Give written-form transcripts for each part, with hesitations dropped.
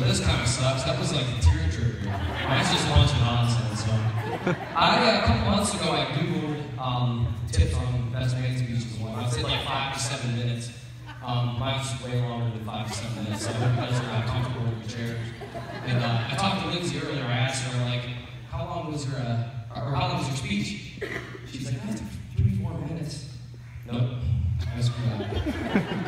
this kind of sucks. That was like a tearjerker. Mine's just a bunch of nonsense. So. A couple months ago, I Googled tips on best man's speeches. I would say like 5 to 7 minutes. Mine's way longer than 5 to 7 minutes, so I hope you guys are comfortable in your chairs. And I talked to Lindsay earlier. I asked her, like, how long was your speech? She's like, that's 3-4 minutes. Nope. I screwed up.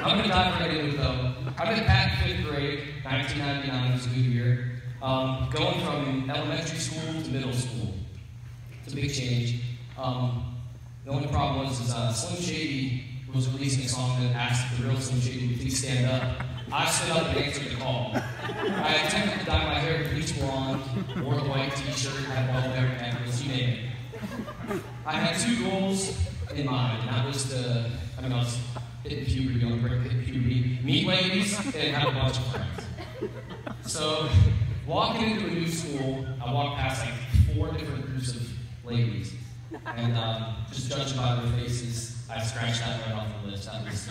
I'm going to dive right into it, though. I met Pat in 5th grade, 1999, was a good year. Going from elementary school to middle school. It's a big change. The only problem was Slim Shady was releasing a song that asked the real Slim Shady to please stand up. I stood up and answered the call. I attempted to dye my hair bleach blonde, wore a white t-shirt, had a ball hair necklace, you name it. I had 2 goals in mind, and that was I was hitting puberty, on the brink of hitting puberty, meet ladies, and have a bunch of friends. So, walking into a new school, I walked past like 4 different groups of ladies, and just judging by their faces, I scratched that right off the list. That was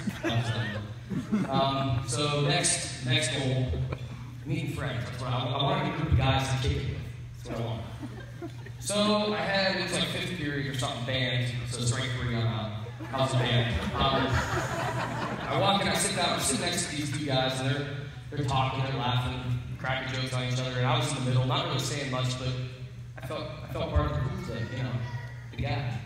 so next goal, meeting friends. That's what I wanted a group of guys to kick it with. That's what I wanted. So it was like 5th period or something, band. So strength 3, I'm out. I was a band. I walk in, I sit down, I sit next to these 2 guys, and they're talking, they're laughing, cracking jokes on each other, and I was in the middle, not really saying much, but I felt part of the group today, you know, the guy.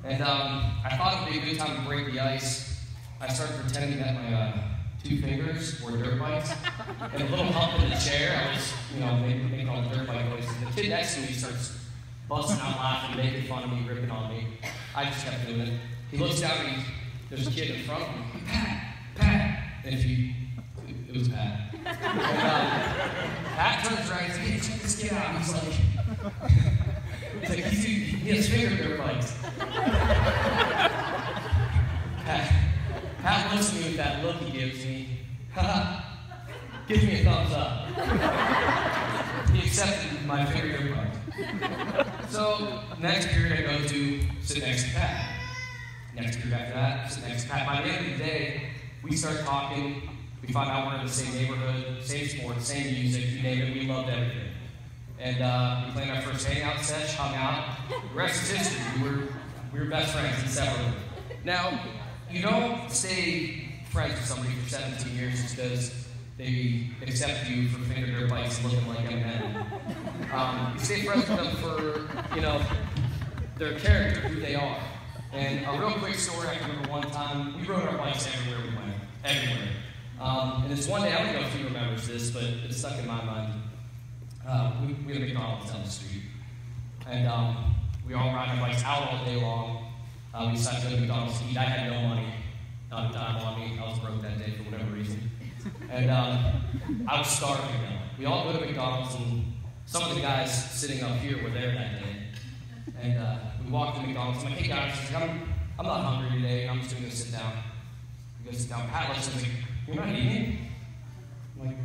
And I thought it would be a good time to break the ice. I started pretending that my 2 fingers were dirt bikes, and a little hump in the chair. I was, making all the dirt bike noises. And the kid next to me starts busting out laughing, making fun of me, ripping on me. I just kept doing it. He looks down and there's a kid in front of me. Pat. And it was Pat. And, Pat turns around and says, hey, check this kid out. He's like, he has finger dirt bikes. Pat looks at me with that look he gives me. Gives me a thumbs up. He accepted my finger dirt bikes. So, next period I go to sit next to Pat. Next period after that, sit next to Pat. By the end of the day, we start talking. We find out we're in the same neighborhood, same sports, same music, you name it, we loved everything. And we planned our first hangout sesh, hung out. The rest is history. We were best friends inseparable. Now, you don't stay friends with somebody for 17 years just because they accept you for finger dirt bikes looking like Eminem. You stay friends with them for, their character, who they are. And a real quick story, I can remember one time, we rode our bikes everywhere we went, everywhere. And this one day, I don't know if he remembers this, but it stuck in my mind. We had a McDonald's down the street. And we all ride our bikes out all day long. We decided to go to McDonald's to eat. I had no money, not a dime on me. I was broke that day for whatever reason. And I was starving though. We all go to McDonald's, and some of the guys sitting up here were there that day. And we walked to McDonald's. I'm like, hey guys, I'm not hungry today. I'm just going to sit down. We go sit down. Pat looks at me, you're not eating? I'm like,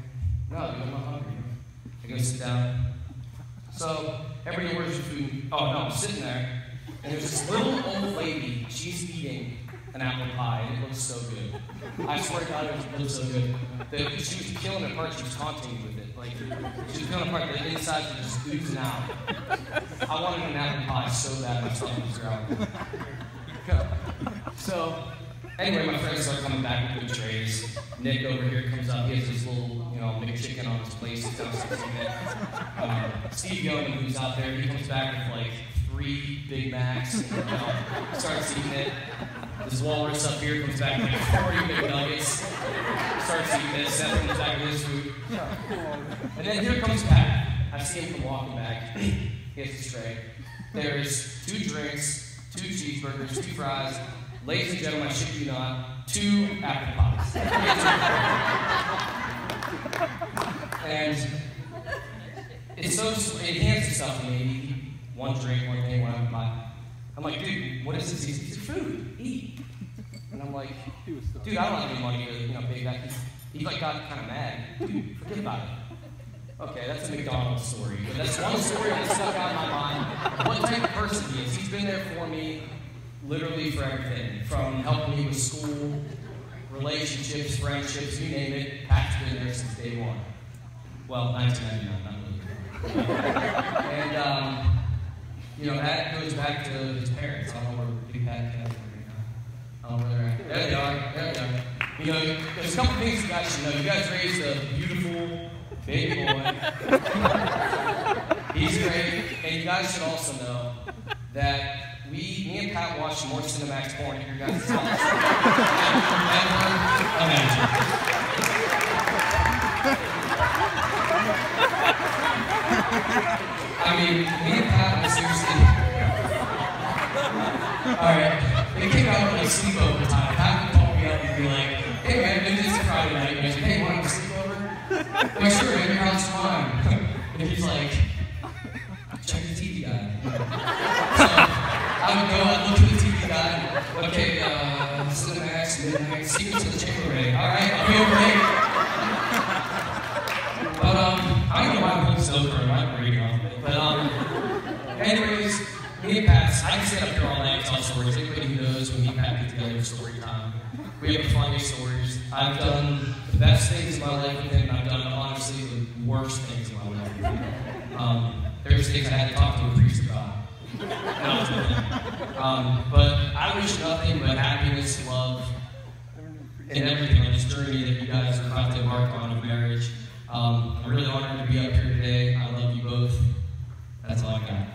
no, dude, I'm not hungry. I go sit down. So everybody orders your food. Oh no, I'm sitting there, and there's this little old lady. She's eating an apple pie, and it looks so good. I swear to God, it looks so good. She was peeling it apart. She was taunting me with it. Like she was peeling apart. The insides were just oozing out. I wanted an apple pie so bad, my stomach was growling. So anyway, my friends start coming back with good trays. Nick over here comes up. He has this little, McChicken on his plate. Sits down 60 minutes. Steve Yeoman, who's out there, he comes back with like 3 Big Macs. And, starts eating it. This walrus up here comes back with like 40 McNuggets. Starts eating it. Seth comes back with his food. And then here comes Pat. I see him come walking back. He has his tray. There's 2 drinks, 2 cheeseburgers, 2 fries. Ladies and gentlemen, I shit you not, 2 apple pies. And it hands itself to me. 1 drink, 1 thing, 1 apple pie. I'm like, dude, what is this? He said, food, eat. And I'm like, dude, I don't have any money to, pay that. He got kind of mad. Dude, forget about it. Okay, that's a McDonald's story. But that's one story that stuck out in my mind. What type of person he is. He's been there for me literally for everything. From helping me with school, relationships, friendships, you name it. Pat's been there since day one. Well, 1999, not really. And, you know, that goes back to his parents. I don't know where Big Pat and Kevin are right now. I don't know where they're at. There they are. There they are. You know, there's a couple things you guys should know. You guys raised a beautiful baby boy. He's great. And you guys should also know that me and Pat watched more Cinemax porn at your guys' house. Ever imagine. I mean, me and Pat were seriously. Alright, they came out with like sleepover time. Pat would call me up and be like, hey man, it's Friday night. He's like, hey, want to sleep over? I'm like, sure, man, your house is fine. And he's like, check the TV guide. So I would go, I'd look at the TV guide. Okay, Cinemax, midnight, Secrets of the Chamber Ray. Alright, I'll be over here. But, I don't know why I'm putting this over. I might be reading off of it. But, anyways, me and Pat, I can sit up here all night and tell stories. Anybody who knows, when me and Pat get together, story time. We have the funniest stories. I've done the best things in my life with him, and I've done, honestly, the worst things in my life with him. There's things I had to talk to a priest about. But I wish nothing but happiness, love, and everything on this journey that you guys are about to embark on of marriage. I'm really honored to be up here today. I love you both. That's all I got.